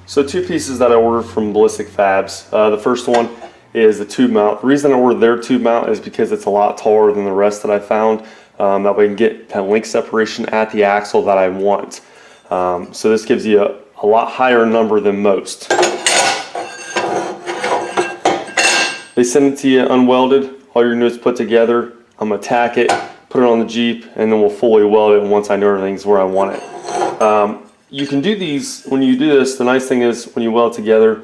So two pieces that I ordered from Balistic Fabs. The first one is the tube mount. The reason I ordered their tube mount is because it's a lot taller than the rest that I found. That way I can get kind of link separation at the axle that I want. So this gives you a lot higher number than most. They send it to you unwelded. All you're gonna do is put together. I'm gonna tack it, put it on the Jeep, and then we'll fully weld it once I know everything's where I want it. You can do these, when you do this, the nice thing is when you weld together,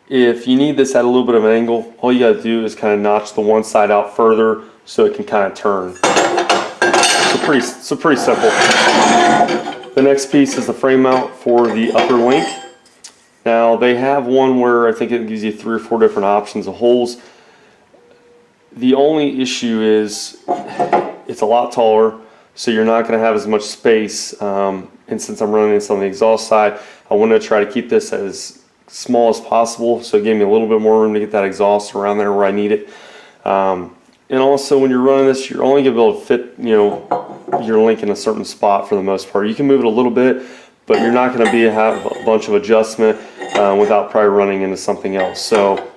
if you need this at a little bit of an angle, all you gotta do is kind of notch the one side out further so it can kind of turn. So pretty simple. The next piece is the frame mount for the upper link. Now they have one where I think it gives you 3 or 4 different options of holes. The only issue is it's a lot taller, so you're not going to have as much space. And since I'm running this on the exhaust side, I want to try to keep this as small as possible, so it gave me a little bit more room to get that exhaust around there where I need it. And also when you're running this, you're only going to be able to fit, you know, your link in a certain spot for the most part. You can move it a little bit, but you're not going to have a bunch of adjustment without probably running into something else. So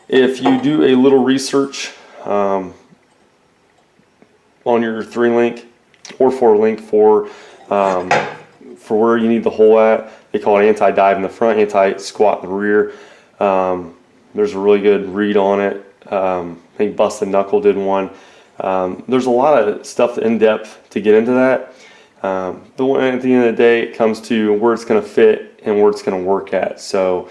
if you do a little research on your 3-link or 4-link for where you need the hole at, they call it anti-dive in the front, anti-squat in the rear. There's a really good read on it. I think Busted Knuckle did one. There's a lot of stuff in depth to get into that. But at the end of the day, it comes to where it's going to fit and where it's going to work at. So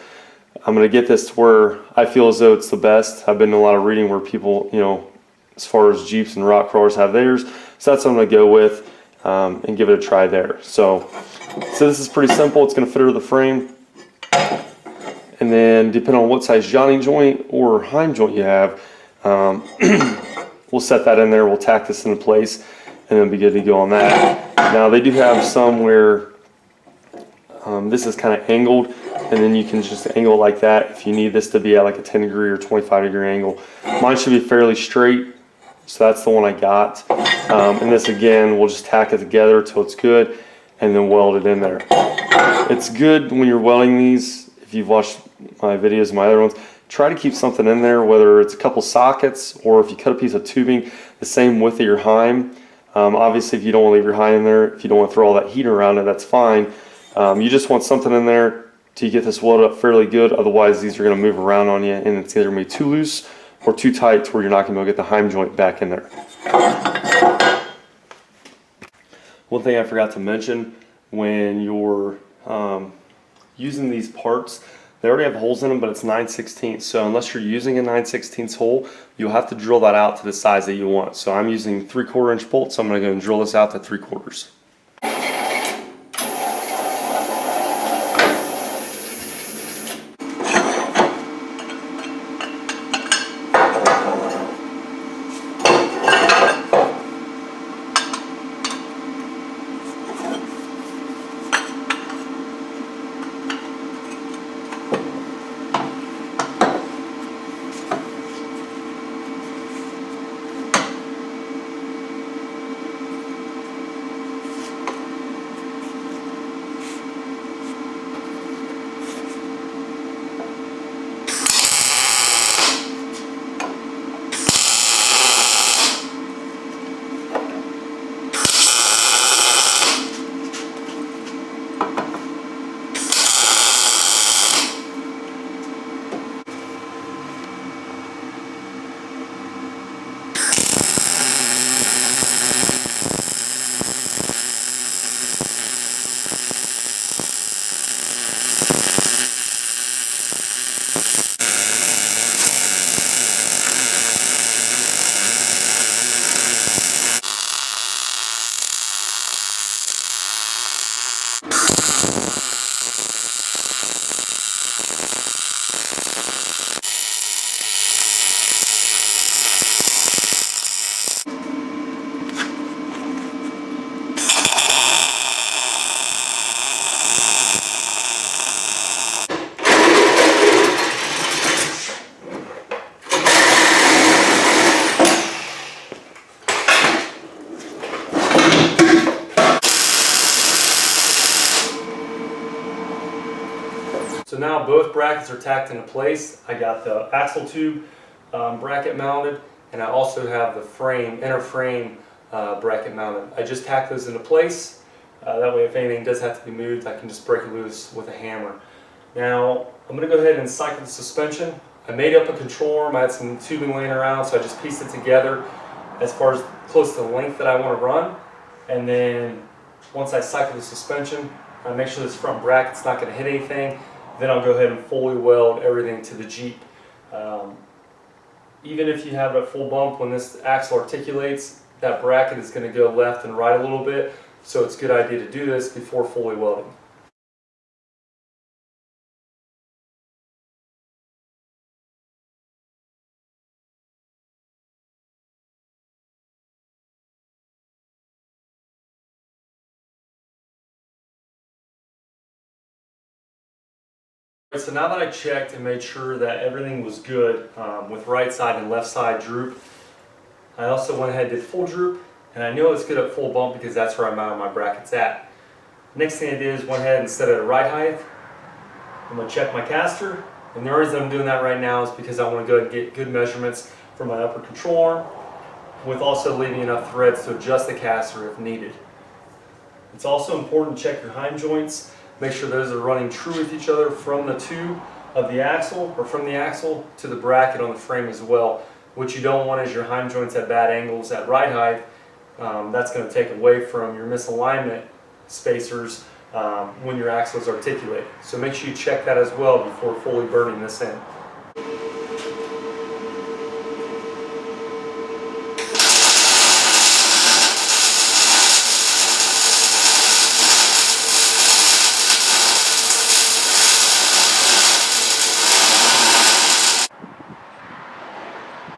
I'm going to get this to where I feel as though it's the best. I've been in a lot of reading where people, you know, as far as Jeeps and rock crawlers have theirs. So that's what I'm going to go with and give it a try there. So this is pretty simple. It's going to fit under the frame. And then depending on what size Johnny joint or Heim joint you have, we'll set that in there. We'll tack this into place and then be good to go on that. Now they do have some where this is kind of angled, and then you can just angle it like that if you need this to be at like a 10-degree or 25-degree angle. Mine should be fairly straight, so that's the one I got. And this again, we'll just tack it together till it's good and then weld it in there. It's good when you're welding these, if you've watched my videos, my other ones, try to keep something in there, whether it's a couple sockets or if you cut a piece of tubing the same width of your Heim. Obviously if you don't want to leave your Heim in there, if you don't want to throw all that heat around it, that's fine. You just want something in there to get this welded up fairly good, otherwise these are going to move around on you and it's either going to be too loose or too tight to where you're not going to be able to get the Heim joint back in there. One thing I forgot to mention, when you're using these parts, they already have holes in them, but it's 9/16. So unless you're using a 9/16 hole, you'll have to drill that out to the size that you want. So I'm using 3/4 inch bolts, so I'm going to go and drill this out to 3/4. So now both brackets are tacked into place. I got the axle tube bracket mounted, and I also have the frame, inner frame bracket mounted. I just tacked those into place. That way if anything does have to be moved, I can just break it loose with a hammer. Now I'm going to go ahead and cycle the suspension. I made up a control arm. I had some tubing laying around, so I just pieced it together as far as close to the length that I want to run. And then once I cycle the suspension, I make sure this front bracket's not going to hit anything. Then I'll go ahead and fully weld everything to the Jeep. Even if you have a full bump, when this axle articulates, that bracket is going to go left and right a little bit. So it's a good idea to do this before fully welding. So now that I checked and made sure that everything was good with right side and left side droop, I also went ahead and did full droop, and I know it's good at full bump because that's where I mounted my brackets at. Next thing I did is went ahead and set it at right height. I'm going to check my caster, and the reason I'm doing that right now is because I want to go ahead and get good measurements from my upper control arm, with also leaving enough threads to adjust the caster if needed. It's also important to check your hind joints. Make sure those are running true with each other from the tube of the axle, or from the axle to the bracket on the frame as well. What you don't want is your hind joints at bad angles at right height. That's going to take away from your misalignment spacers when your axle is articulated. So make sure you check that as well before fully burning this in.